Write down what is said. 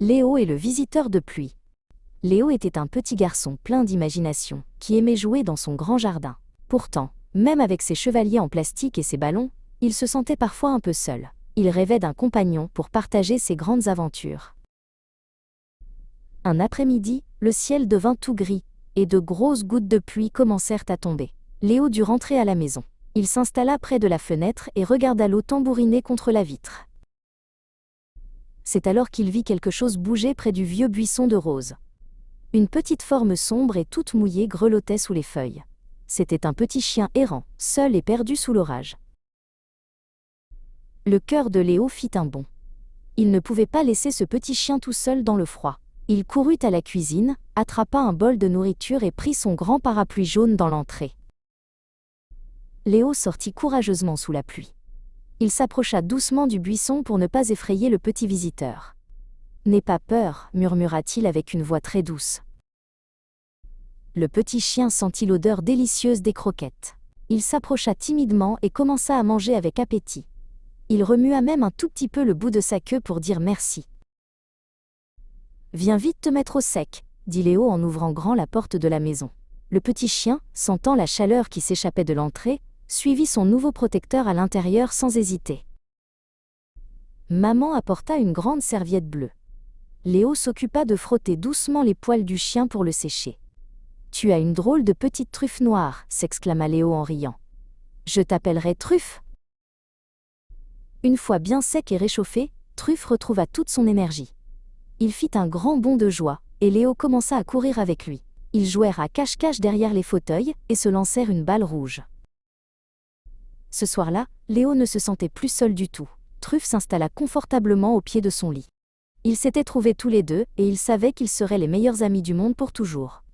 Léo et le visiteur de pluie. Léo était un petit garçon plein d'imagination, qui aimait jouer dans son grand jardin. Pourtant, même avec ses chevaliers en plastique et ses ballons, il se sentait parfois un peu seul. Il rêvait d'un compagnon pour partager ses grandes aventures. Un après-midi, le ciel devint tout gris, et de grosses gouttes de pluie commencèrent à tomber. Léo dut rentrer à la maison. Il s'installa près de la fenêtre et regarda l'eau tambouriner contre la vitre. C'est alors qu'il vit quelque chose bouger près du vieux buisson de roses. Une petite forme sombre et toute mouillée grelottait sous les feuilles. C'était un petit chien errant, seul et perdu sous l'orage. Le cœur de Léo fit un bond. Il ne pouvait pas laisser ce petit chien tout seul dans le froid. Il courut à la cuisine, attrapa un bol de nourriture et prit son grand parapluie jaune dans l'entrée. Léo sortit courageusement sous la pluie. Il s'approcha doucement du buisson pour ne pas effrayer le petit visiteur. « N'aie pas peur », murmura-t-il avec une voix très douce. Le petit chien sentit l'odeur délicieuse des croquettes. Il s'approcha timidement et commença à manger avec appétit. Il remua même un tout petit peu le bout de sa queue pour dire merci. « Viens vite te mettre au sec », dit Léo en ouvrant grand la porte de la maison. Le petit chien, sentant la chaleur qui s'échappait de l'entrée, suivit son nouveau protecteur à l'intérieur sans hésiter. Maman apporta une grande serviette bleue. Léo s'occupa de frotter doucement les poils du chien pour le sécher. « Tu as une drôle de petite truffe noire », s'exclama Léo en riant. « Je t'appellerai Truffe !» Une fois bien sec et réchauffé, Truffe retrouva toute son énergie. Il fit un grand bond de joie, et Léo commença à courir avec lui. Ils jouèrent à cache-cache derrière les fauteuils et se lancèrent une balle rouge. Ce soir-là, Léo ne se sentait plus seul du tout. Truffe s'installa confortablement au pied de son lit. Ils s'étaient trouvés tous les deux et ils savaient qu'ils seraient les meilleurs amis du monde pour toujours.